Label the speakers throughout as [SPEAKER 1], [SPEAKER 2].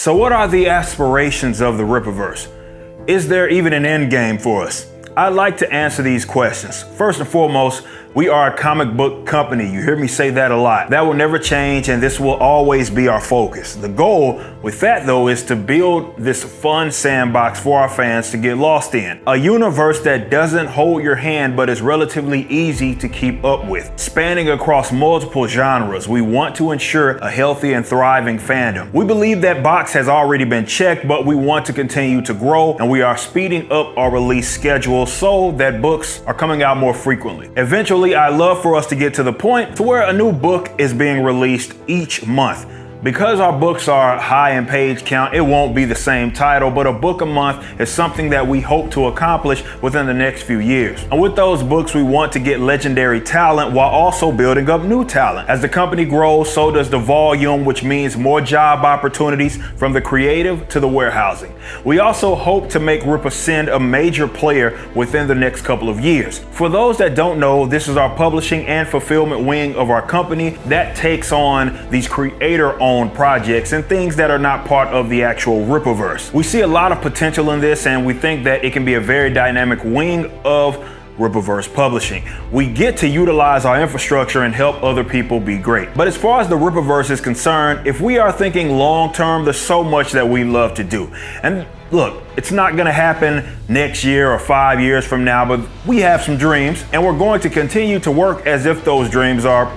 [SPEAKER 1] So what are the aspirations of the Rippaverse? Is there even an end game for us? I'd like to answer these questions. First and foremost, we are a comic book company. You hear me say that a lot. That will never change, and this will always be our focus. The goal with that, though, is to build this fun sandbox for our fans to get lost in. A universe that doesn't hold your hand, but is relatively easy to keep up with. Spanning across multiple genres, we want to ensure a healthy and thriving fandom. We believe that box has already been checked, but we want to continue to grow, and we are speeding up our release schedule so that books are coming out more frequently. Eventually, I'd love for us to get to the point to where a new book is being released each month. Because our books are high in page count, it won't be the same title, but a book a month is something that we hope to accomplish within the next few years. And with those books, we want to get legendary talent while also building up new talent. As the company grows, so does the volume, which means more job opportunities from the creative to the warehousing. We also hope to make Rippaverse a major player within the next couple of years. For those that don't know, this is our publishing and fulfillment wing of our company that takes on these creator-owned projects and things that are not part of the actual Rippaverse. We see a lot of potential in this, and we think that it can be a very dynamic wing of Rippaverse publishing. We get to utilize our infrastructure and help other people be great. But as far as the Rippaverse is concerned, if we are thinking long term, there's so much that we love to do. And look, it's not gonna happen next year or 5 years from now, but we have some dreams, and we're going to continue to work as if those dreams are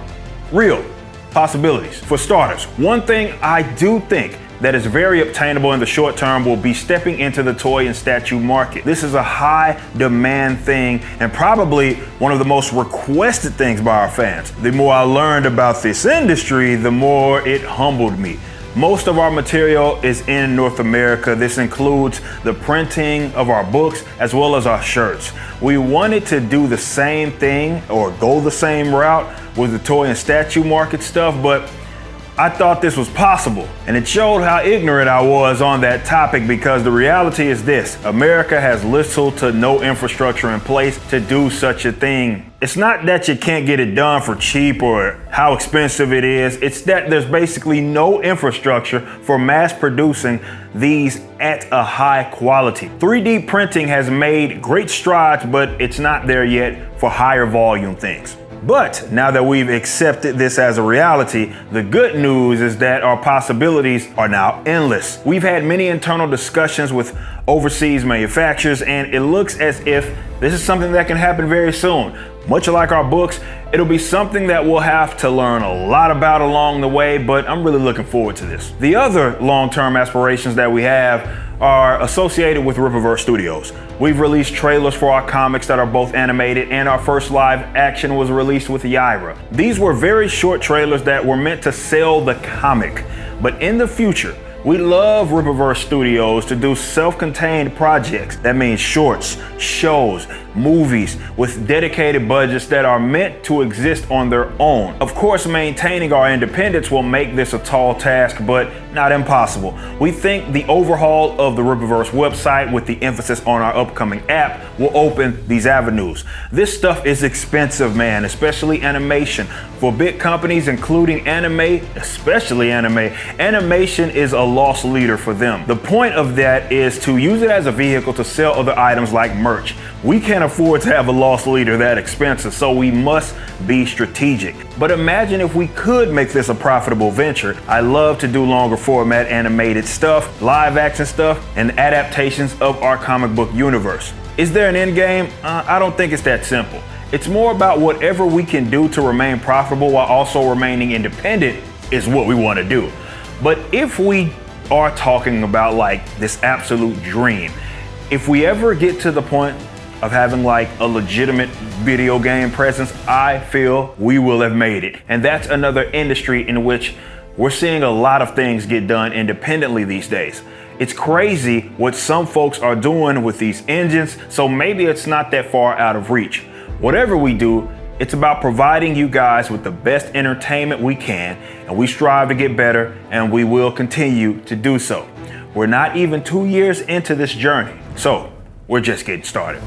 [SPEAKER 1] real possibilities. For starters, one thing I do think that is very obtainable in the short term will be stepping into the toy and statue market. This is a high demand thing and probably one of the most requested things by our fans. The more I learned about this industry, the more it humbled me. Most of our material is in North America. This includes the printing of our books as well as our shirts. We wanted to do the same thing or go the same route with the toy and statue market stuff, but I thought this was possible, and it showed how ignorant I was on that topic, because the reality is this: America has little to no infrastructure in place to do such a thing. It's not that you can't get it done for cheap or how expensive it is, it's that there's basically no infrastructure for mass producing these at a high quality. 3D printing has made great strides, but it's not there yet for higher volume things. But now that we've accepted this as a reality, the good news is that our possibilities are now endless. We've had many internal discussions with overseas manufacturers, and it looks as if this is something that can happen very soon. Much like our books, it'll be something that we'll have to learn a lot about along the way, but I'm really looking forward to this. The other long-term aspirations that we have are associated with Rippaverse Studios. We've released trailers for our comics that are both animated, and our first live action was released with Yaira. These were very short trailers that were meant to sell the comic, but in the future, we love Rippaverse Studios to do self-contained projects. That means shorts, shows, movies with dedicated budgets that are meant to exist on their own. Of course, maintaining our independence will make this a tall task, but not impossible. We think the overhaul of the Rippaverse website with the emphasis on our upcoming app will open these avenues. This stuff is expensive, man, especially animation. For big companies, including anime, especially anime, animation is a loss leader for them. The point of that is to use it as a vehicle to sell other items like merch. We can't afford to have a loss leader that expensive, so we must be strategic. But imagine if we could make this a profitable venture. I love to do longer format animated stuff, live action stuff, and adaptations of our comic book universe. Is there an end game? I don't think it's that simple. It's more about whatever we can do to remain profitable while also remaining independent is what we want to do. But if we are talking about like this absolute dream, if we ever get to the point of having like a legitimate video game presence, I feel we will have made it. And that's another industry in which we're seeing a lot of things get done independently these days. It's crazy what some folks are doing with these engines, so maybe it's not that far out of reach. Whatever we do, it's about providing you guys with the best entertainment we can, and we strive to get better, and we will continue to do so. We're not even 2 years into this journey, so we're just getting started.